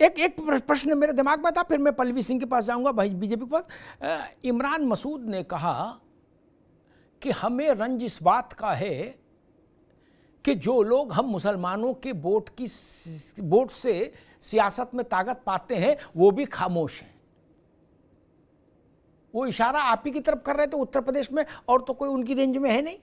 एक एक प्रश्न मेरे दिमाग में था, फिर मैं पल्लवी सिंह के पास जाऊंगा, भाई बीजेपी के पास। इमरान मसूद ने कहा कि हमें रंज इस बात का है कि जो लोग हम मुसलमानों के वोट से सियासत में ताकत पाते हैं वो भी खामोश हैं। वो इशारा आप ही की तरफ कर रहे थे, उत्तर प्रदेश में, और तो कोई उनकी रेंज में है नहीं।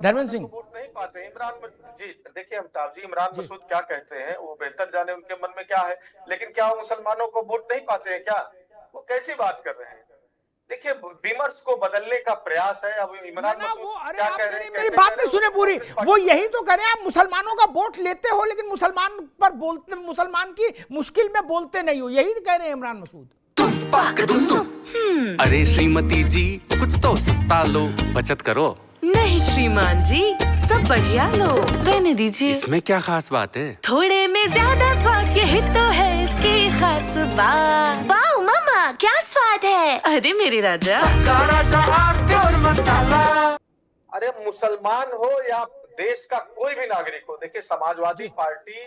धर्मेंद्र सिंह वोट नहीं पाते इमरान जी। देखिए अमिताभ जी, इमरान मसूद क्या कहते हैं वो बेहतर जाने, उनके मन में क्या है। लेकिन क्या वो मुसलमानों को वोट नहीं पाते हैं क्या? वो कैसी बात कर रहे हैं? देखिए विमर्श को बदलने का प्रयास है। अब इमरान मसूद क्या कह रहे हैं, मेरी बात नहीं सुने पूरी। वो यही तो कह रहे हैं, आप मुसलमानों का वोट लेते हो लेकिन मुसलमान पर बोलते, मुसलमान की मुश्किल में बोलते नहीं हो, यही कह रहे हैं इमरान मसूद। अरे श्रीमती जी कुछ तो सस्ता लो, बचत करो। नहीं श्रीमान जी, सब बढ़िया लो, रहने दीजिए। इसमें क्या खास बात है? थोड़े में ज्यादा स्वाद, यही तो है इसकी खास बात। वाह मामा, क्या स्वाद है। अरे मेरे राजा, मसाला। अरे मुसलमान हो या देश का कोई भी नागरिक हो, देखिए समाजवादी पार्टी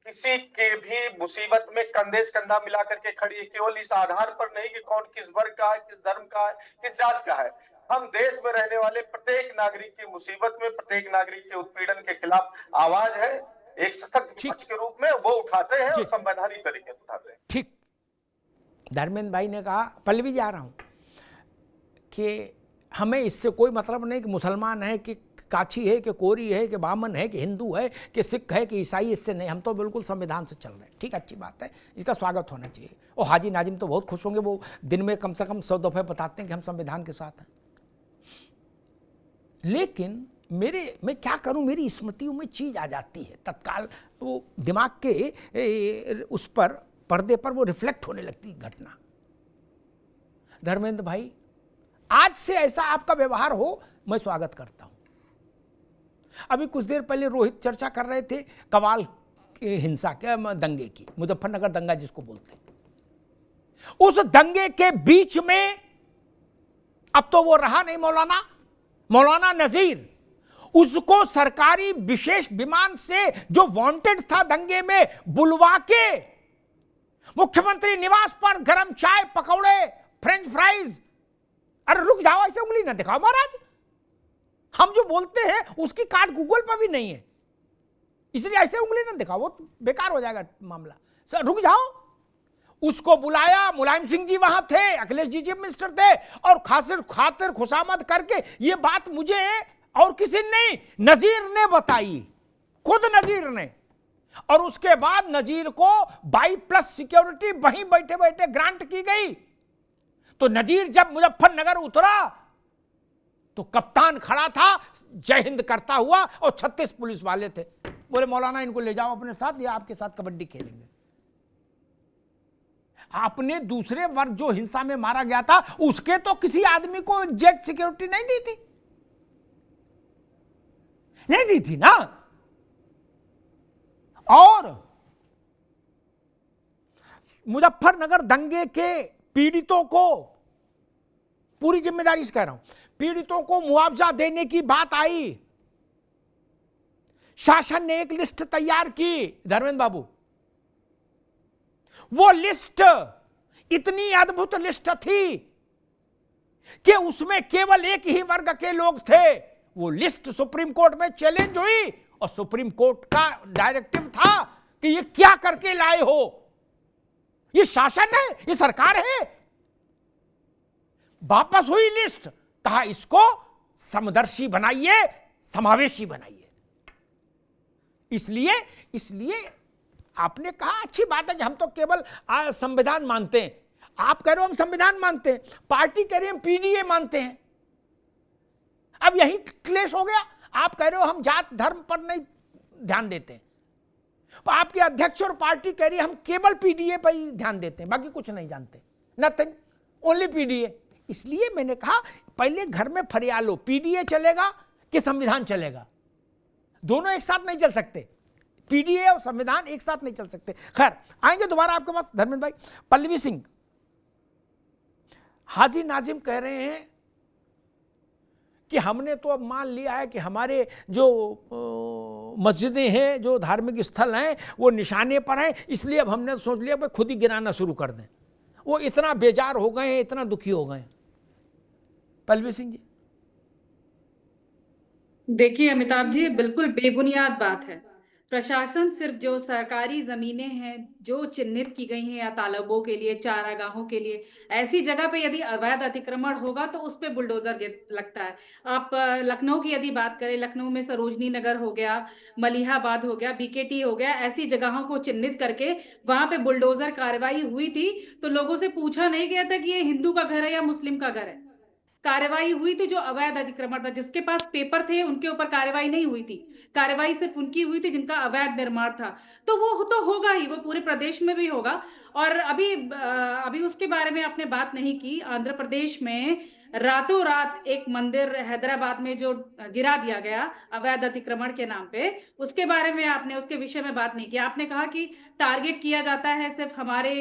किसी के भी मुसीबत में कंधे से कंधा मिला करके खड़ी है, केवल इस आधार पर नहीं कि कौन किस वर्ग का है, किस धर्म का है, किस जात का है। हम देश में रहने वाले प्रत्येक नागरिक की मुसीबत में, प्रत्येक नागरिक के उत्पीड़न के खिलाफ आवाज है, एक सशक्त विपक्ष के रूप में वो उठाते हैं और संवैधानिक तरीके से उठाते हैं। ठीक, धर्मेंद्र भाई ने कहा, पल्लवी जा रहा हूं, कि हमें इससे कोई मतलब नहीं कि मुसलमान है कि काछी है कि कोरी है कि बामन है कि हिंदू है कि सिख है कि ईसाई, इससे नहीं, हम तो बिल्कुल संविधान से चल रहे हैं। ठीक, अच्छी बात है, इसका स्वागत होना चाहिए। और हाजी नाजिम तो बहुत खुश होंगे, वो दिन में कम से कम 100 दफे बताते हैं कि हम संविधान के साथ हैं। लेकिन मैं क्या करूं, मेरी स्मृतियों में चीज आ जाती है तत्काल, वो दिमाग के उस पर पर्दे पर वो रिफ्लेक्ट होने लगती है घटना। धर्मेंद्र भाई, आज से ऐसा आपका व्यवहार हो, मैं स्वागत करता हूं। अभी कुछ देर पहले रोहित चर्चा कर रहे थे कवाल के हिंसा के, दंगे की, मुजफ्फरनगर दंगा जिसको बोलते हैं। उस दंगे के बीच में अब तो वो रहा नहीं मौलाना नजीर, उसको सरकारी विशेष विमान से जो वांटेड था दंगे में, बुलवा के मुख्यमंत्री निवास पर गरम चाय, पकौड़े, फ्रेंच फ्राइज। अरे रुक जाओ, ऐसे उंगली ना दिखाओ महाराज, हम जो बोलते हैं उसकी कार्ड गूगल पर भी नहीं है, इसलिए ऐसे उंगली ना दिखाओ, वो बेकार हो जाएगा मामला। सर रुक जाओ, उसको बुलाया, मुलायम सिंह जी वहां थे, अखिलेश जी चीफ मिनिस्टर थे, और खातिर खुशामद करके ये बात मुझे और किसी ने नहीं, नजीर ने बताई, खुद नजीर ने। और उसके बाद नजीर को 22+ सिक्योरिटी वहीं बैठे बैठे ग्रांट की गई। तो नजीर जब मुजफ्फरनगर उतरा तो कप्तान खड़ा था जय हिंद करता हुआ, और 36 पुलिस वाले थे। बोले मौलाना इनको ले जाओ अपने साथ, या आपके साथ कबड्डी खेलेंगे। आपने दूसरे वर्ग जो हिंसा में मारा गया था उसके तो किसी आदमी को जेट सिक्योरिटी नहीं दी थी ना। और मुजफ्फरनगर दंगे के पीड़ितों को, पूरी जिम्मेदारी से कह रहा हूं, पीड़ितों को मुआवजा देने की बात आई। शासन ने एक लिस्ट तैयार की धर्मेंद्र बाबू, वो लिस्ट इतनी अद्भुत लिस्ट थी कि उसमें केवल एक ही वर्ग के लोग थे। वो लिस्ट सुप्रीम कोर्ट में चैलेंज हुई, और सुप्रीम कोर्ट का डायरेक्टिव था कि ये क्या करके लाए हो, ये शासन है, ये सरकार है। वापस हुई लिस्ट, कहा इसको समदर्शी बनाइए, समावेशी बनाइए। इसलिए आपने कहा अच्छी बात है कि हम तो केवल संविधान मानते हैं। आप कह रहे हो हम संविधान मानते हैं, पार्टी कह रही है हम पीडीए मानते हैं। अब यही क्लेश हो गया। आप कह रहे हो हम जात धर्म पर नहीं ध्यान देते हैं, तो आपके अध्यक्ष और पार्टी कह रही है हम केवल पीडीए पर ही ध्यान देते हैं, बाकी कुछ नहीं जानते, नथिंग, ओनली पीडीए। इसलिए मैंने कहा पहले घर में फरियाल लो, पीडीए चलेगा कि संविधान चलेगा, दोनों एक साथ नहीं चल सकते, पीडीए और संविधान एक साथ नहीं चल सकते। खैर आएंगे दोबारा आपके पास धर्मेंद्र भाई। पल्लवी सिंह, हाजी नाजिम कह रहे हैं कि हमने तो अब मान लिया है कि हमारे जो मस्जिदें हैं, जो धार्मिक स्थल हैं, वो निशाने पर हैं, इसलिए अब हमने सोच लिया भाई खुद ही गिराना शुरू कर दें। वो इतना बेजार हो गए हैं, इतना दुखी हो गए हैं। पल्लवी सिंह जी। देखिए अमिताभ जी, बिल्कुल बेबुनियाद बात है। प्रशासन सिर्फ जो सरकारी जमीनें हैं जो चिन्हित की गई हैं या तालाबों के लिए, चारागाहों के लिए, ऐसी जगह पे यदि अवैध अतिक्रमण होगा तो उस पे बुलडोजर लगता है। आप लखनऊ की यदि बात करें, लखनऊ में सरोजनी नगर हो गया, मलिहाबाद हो गया, बीकेटी हो गया, ऐसी जगहों को चिन्हित करके वहां पे बुलडोजर कार्रवाई हुई थी तो लोगों से पूछा नहीं गया था कि ये हिंदू का घर है या मुस्लिम का घर है। कार्रवाई हुई थी जो अवैध अतिक्रमण था, जिसके पास पेपर थे उनके ऊपर कार्रवाई नहीं हुई थी। कार्रवाई सिर्फ उनकी हुई थी जिनका अवैध निर्माण था। तो वो तो होगा ही, वो पूरे प्रदेश में भी होगा। और अभी उसके बारे में आपने बात नहीं की। आंध्र प्रदेश में रातों रात एक मंदिर हैदराबाद में जो गिरा दिया गया अवैध अतिक्रमण के नाम पे, उसके बारे में आपने, उसके विषय में बात नहीं की। आपने कहा कि टारगेट किया जाता है, सिर्फ हमारे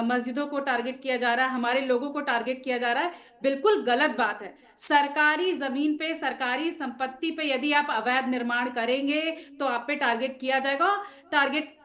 मस्जिदों को टारगेट किया जा रहा है, हमारे लोगों को टारगेट किया जा रहा है। बिल्कुल गलत बात है। सरकारी जमीन पे, सरकारी संपत्ति पे यदि आप अवैध निर्माण करेंगे तो आप पे टारगेट किया जाएगा, टारगेट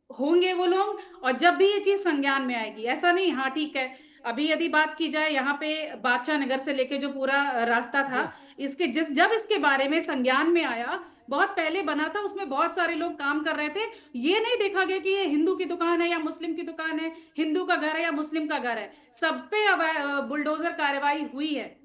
होंगे वो लोग। और जब भी ये चीज संज्ञान में आएगी, ऐसा नहीं हाँ ठीक है। अभी यदि बात की जाए यहाँ पे बादशाह नगर से लेके जो पूरा रास्ता था, इसके जब इसके बारे में संज्ञान में आया, बहुत पहले बना था, उसमें बहुत सारे लोग काम कर रहे थे। ये नहीं देखा गया कि ये हिंदू की दुकान है या मुस्लिम की दुकान है, हिंदू का घर है या मुस्लिम का घर है, सब पे बुलडोजर कार्रवाई हुई है।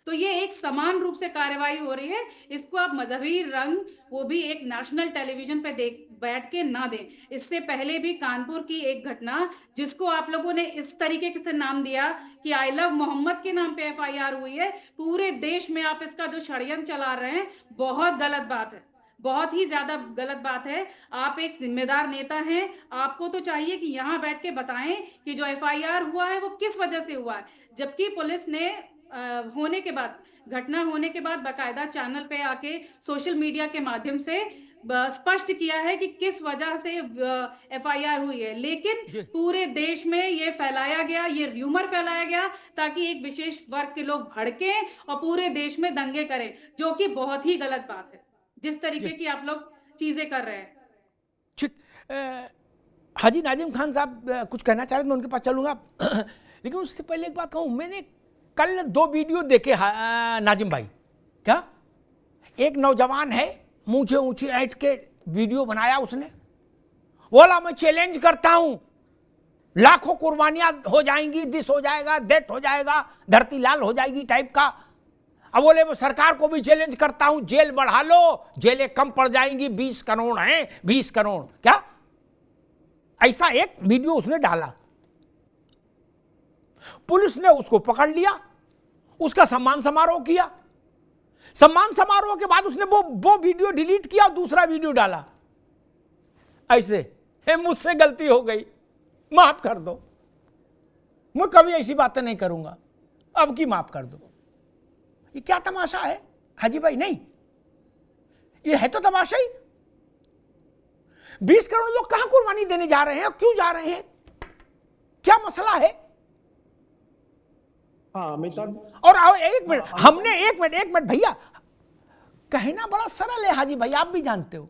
तो ये एक समान रूप से कार्रवाई हो रही है। इसको आप मजहबी रंग, वो भी एक नेशनल टेलीविजन पे बैठ के ना दें। इससे पहले भी कानपुर की एक घटना, जिसको आप लोगों ने इस तरीके से नाम दिया कि आई लव मोहम्मद के नाम पे एफआईआर हुई है, पूरे देश में आप इसका जो षड्यंत्र चला रहे हैं, बहुत गलत बात है, बहुत ही ज्यादा गलत बात है। आप एक जिम्मेदार नेता हैं, आपको तो चाहिए कि यहाँ बैठ के बताएं कि जो एफआईआर हुआ है वो किस वजह से हुआ है। जबकि पुलिस ने होने के बाद, घटना होने के बाद बाकायदा चैनल पे आके सोशल मीडिया के माध्यम से स्पष्ट किया है कि किस वजह से एफआईआर हुई है। लेकिन पूरे देश में ये फैलाया गया, ये र्यूमर फैलाया गया ताकि एक विशेष वर्ग के लोग भड़के और पूरे देश में दंगे करें, जो कि बहुत ही गलत बात है जिस तरीके की आप लोग चीजें कर रहे हैं। ठीक, हाजी नाजिम खान साहब कुछ कहना चाह रहे थे, मैं उनके पास चलूंगा। लेकिन उससे पहले एक बात कहूँ, मैंने कल 2 वीडियो देखे नाजिम भाई। क्या एक नौजवान है, मूंछें ऊंची ऐंठ के वीडियो बनाया उसने, बोला मैं चैलेंज करता हूं, लाखों कुर्बानियां हो जाएंगी, दिस हो जाएगा, दैट हो जाएगा, धरती लाल हो जाएगी टाइप का। अब बोले मैं सरकार को भी चैलेंज करता हूं, जेल बढ़ा लो, जेलें कम पड़ जाएंगी, 20 करोड़ हैं, 20 करोड़। क्या ऐसा एक वीडियो उसने डाला, पुलिस ने उसको पकड़ लिया, उसका सम्मान समारोह किया। सम्मान समारोह के बाद उसने वो वीडियो डिलीट किया और दूसरा वीडियो डाला। ऐसे है, मुझसे गलती हो गई, माफ कर दो, मैं कभी ऐसी बातें नहीं करूंगा, अब की माफ कर दो। ये क्या तमाशा है हाजी भाई? नहीं, ये है तो तमाशा ही। 20 करोड़ लोग कहां कुर्बानी देने जा रहे हैं और क्यों जा रहे हैं? क्या मसला है? और एक मिनट, हमने एक मिनट भैया, कहना बड़ा सरल है हाजी भाई, आप भी जानते हो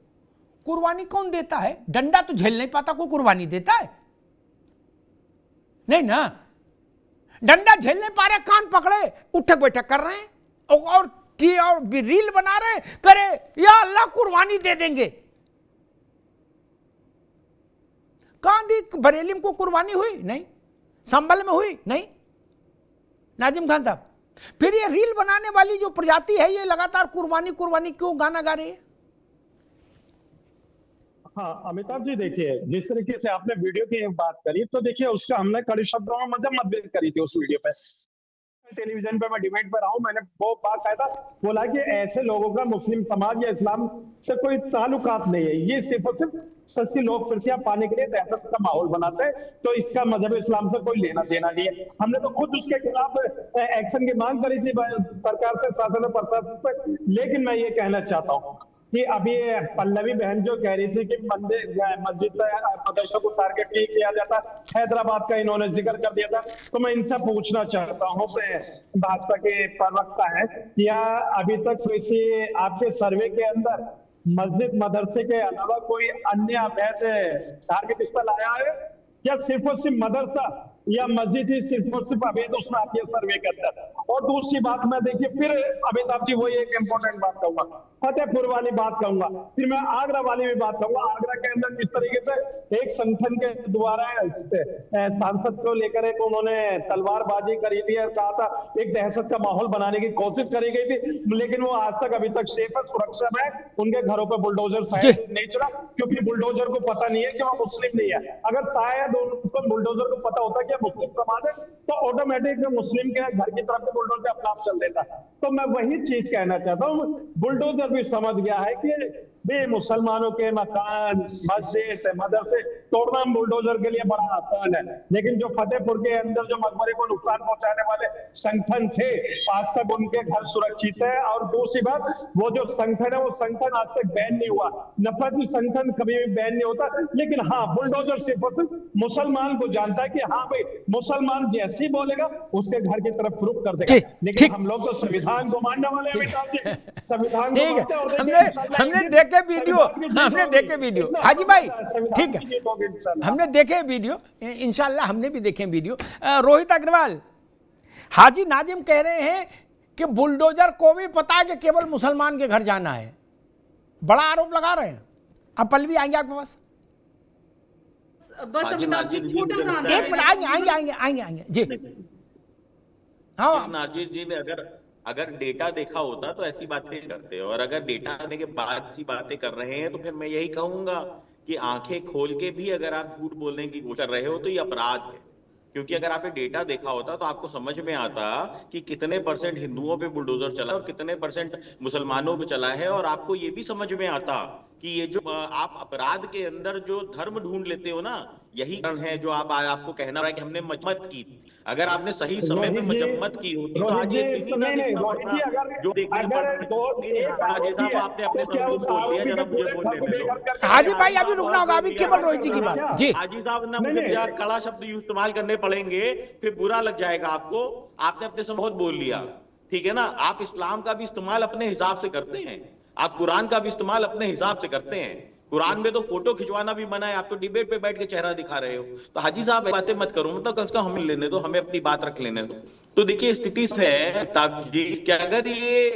कुर्बानी कौन देता है? डंडा तो झेल नहीं पाता कोई कुर्बानी देता है? नहीं ना, डंडा झेल नहीं पा रहे, कान पकड़े उठक बैठक कर रहे हैं और रील बना रहे, करे या अल्लाह कुर्बानी दे देंगे। कहां दी बरेली को कुर्बानी हुई? नहीं। संभल में हुई? नहीं। नाजिम खान साहब, फिर ये रील बनाने वाली जो प्रजाति है, ये लगातार कुर्बानी कुर्बानी क्यों गाना गा रही है? हाँ अमिताभ जी, देखिए जिस तरीके से आपने वीडियो की बात करी, तो देखिए उसका हमने कड़े शब्दों में मदद करी थी उस वीडियो पे। टेलीविजन पे मैं डिबेट पर रहा हूँ, मैंने वो बात कहा था, बोला कि ऐसे लोगों का मुस्लिम समाज या इस्लाम से कोई ताल्लुकात नहीं है, ये सिर्फ और सिर्फ सस्ती लोकप्रियता पाने के लिए दहशत का माहौल बनाते हैं, तो इसका मजहब इस्लाम से कोई लेना देना नहीं है। हमने तो खुद उसके खिलाफ एक्शन की मांग करी थी सरकार से, शासन प्रशासन से। लेकिन मैं ये कहना चाहता हूँ कि अभी पल्लवी बहन जो कह रही थी कि मस्जिद मदरसों को टारगेट नहीं किया जाता, हैदराबाद का इन्होंने जिक्र कर दिया था। तो मैं इनसे पूछना चाहता हूँ भाजपा के प्रवक्ता है, क्या अभी तक किसी आपके सर्वे के अंदर मस्जिद मदरसे के अलावा कोई अन्य अवैध धार्मिक स्थल आया है, या सिर्फ और सिर्फ मदरसा या मस्जिद ही सिर्फ और सिर्फ अवैध उसमें आती है सर्वे के अंदर? और दूसरी बात मैं देखिए फिर अमिताभ जी वही एक इंपॉर्टेंट बात कहूंगा, फतेहपुर वाली बात कहूंगा, फिर मैं आगरा वाली भी बात कहूंगा। आगरा के अंदर किस तरीके से एक संगठन के द्वारा सांसद को लेकर एक उन्होंने तलवारबाजी करी थी और कहा था, एक दहशत का माहौल बनाने की कोशिश करी गई थी, लेकिन वो आज तक अभी तक सेफ है, सुरक्षा में। उनके घरों पर बुलडोजर शायद नहीं चला, क्योंकि बुलडोजर को पता नहीं है कि वो मुस्लिम नहीं है। अगर शायद उनको बुलडोजर को पता होता कि मुस्लिम समाज है तो ऑटोमेटिक मुस्लिम के घर की तरफ से बुलडोजर अपना आप चल देता। तो मैं वही चीज कहना चाहता हूँ, बुलडोजर भी समझ गया है कि बे मुसलमानों के मकान, मस्जिद, मदरसे तोड़ना बुलडोजर के लिए बड़ा आसान है, लेकिन जो फतेहपुर के अंदर जो मकबरे को नुकसान पहुंचाने वाले संगठन थे, आज तक उनके घर सुरक्षित है। और दूसरी बात, वो जो संगठन है वो संगठन आज तक बैन नहीं हुआ। नफरती संगठन कभी भी बैन नहीं होता, लेकिन हाँ बुलडोजर सिर्फ और सिर्फ मुसलमान को जानता है कि हाँ भाई मुसलमान जैसे ही बोलेगा उसके घर की तरफ रुख कर देगा। लेकिन हम लोग तो संविधान को मानने वाले हैं, संविधान हमने देखे वीडियो, हमने देखे वीडियो हाजी भाई, ठीक है, हमने देखे वीडियो, इंशाल्लाह हमने भी देखे वीडियो। रोहित अग्रवाल, हाजी नाजिम कह रहे हैं कि बुलडोजर को भी पता है कि केवल मुसलमान के घर जाना है, बड़ा आरोप लगा रहे हैं। अब पल्लवी आएंगे आपके पास? बस अमिताभ जी छोटा सा आंसर एक मिनट, आएंगे जी। हाँ नाजिर जी ने अगर डेटा देखा होता तो ऐसी बातें करते, और अगर डेटा आने के बाद की बातें कर रहे हैं तो फिर मैं यही कहूंगा कि आंखें खोल के भी अगर आप झूठ बोलने की कोशिश कर रहे हो तो ये अपराध है। क्योंकि अगर आपने डेटा देखा होता तो आपको समझ में आता कि कितने % हिंदुओं पे बुलडोजर चला और कितने % मुसलमानों पे चला है, और आपको ये भी समझ में आता कि ये जो आप अपराध के अंदर जो धर्म ढूंढ लेते हो ना, यही कारण है जो आपको कहना रहा है कि हमने मजम्मत की थी। अगर आपने सही समय में मजम्मत की होती तो आज ये जो देखने आपने अपने बोल दिया जरा मुझे बोलने। हाजी भाई अभी रुकना होगा, अभी केवल रोहित जी की बात जी। हाजी साहब ना मुझे कड़ा शब्द इस्तेमाल करने पड़ेंगे, फिर बुरा लग जाएगा आपको। आपने अपने से बहुत बोल लिया, ठीक है ना। आप इस्लाम का भी इस्तेमाल अपने हिसाब से करते हैं, आप कुरान का भी इस्तेमाल अपने हिसाब से करते हैं। कुरान में तो फोटो खिंचवाना भी मना है, आप तो डिबेट पे बैठ के चेहरा दिखा रहे हो। तो हाजी साहब बातें मत करो, मतलब कम से कम हमें लेने दो, हमें अपनी बात रख लेने दो। तो देखिए स्थिति है ताब जी कि अगर ये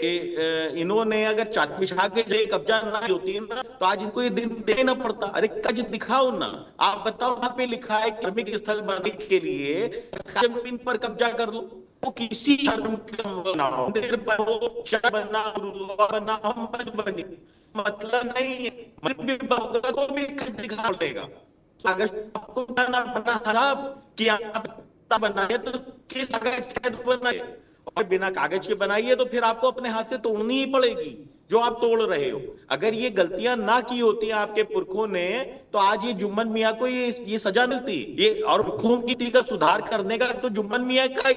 इन्होंने अगर चाट पिछा के कब्जा ना होती है ना तो आज इनको ये दिन देना पड़ता। अरे कज दिखाओ ना, आप बताओ वहां पे लिखा है धार्मिक स्थल बनने के लिए जमीन पर कब्जा कर लो, वो किसी धर्म का बनाओ, मंदिर बना, बना, हम बनी, मतलब नहीं है। को भी दिखाना पड़ेगा। अगर आपको खराब किया बनाए तो किस कागज बनाए, और बिना कागज के बनाइए तो फिर आपको अपने हाथ से तोड़नी ही पड़ेगी जो आप तोड़ रहे हो। अगर ये गलतियां ना की होती आपके पुरखों ने तो आज ये जुम्मन मियां को ये सजा मिलती। ये और पुरखों की का सुधार करने का तो जुम्मन मियां का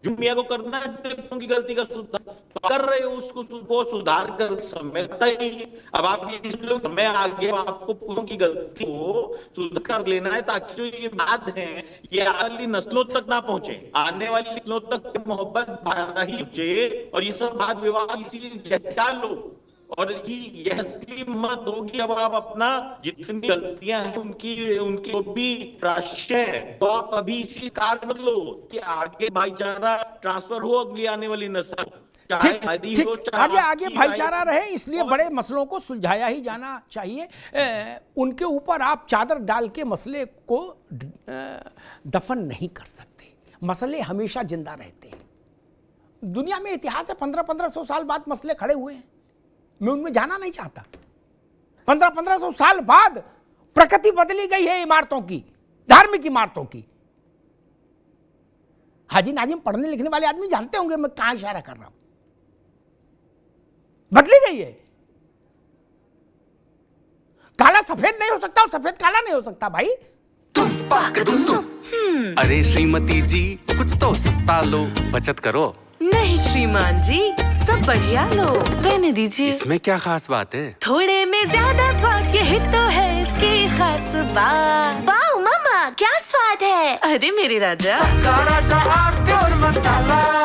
जुम्मिया को करना है, की गलती का सुधार कर रहे हो, उसको सुधार कर समय ही। अब आप ये समय आगे आपको पूरों की गलती को सुधार कर लेना है ताकि जो ये बात है ये आने वाली नस्लों तक ना पहुंचे, आने वाली नस्लों तक मोहब्बत भावना ही पहुंचे, और ये सब बात विवाद इसी ख्याल लो। और यह मत होगी अब आप अपना जितनी गलतियां हैं उनकी भी प्राश्चय है, तो आप अभी इसी कार्य मत लो कि आगे भाईचारा ट्रांसफर हो अगली आने वाली नस्ल। ठीक, आगे भाईचारा रहे, इसलिए बड़े मसलों को सुलझाया ही जाना चाहिए। उनके ऊपर आप चादर डाल के मसले को दफन नहीं कर सकते, मसले हमेशा जिंदा रहते हैं। दुनिया में इतिहास है, 1500 साल बाद मसले खड़े हुए हैं, मैं उनमें जाना नहीं चाहता। 1500 साल बाद प्रकृति बदली गई है इमारतों की, धार्मिक इमारतों की। हाजी नाजिम पढ़ने लिखने वाले आदमी जानते होंगे मैं कहां इशारा कर रहा हूं। बदली गई है, काला सफेद नहीं हो सकता और सफेद काला नहीं हो सकता भाई। अरे श्रीमती जी कुछ तो सस्ता लो, बचत करो। नहीं श्रीमान जी, सब बढ़िया लो, रहने दीजिए। इसमें क्या खास बात है? थोड़े में ज्यादा स्वाद, यही तो है इसकी खास बात। वाओ मम्मा, क्या स्वाद है। अरे मेरे राजा, राजा मसाला।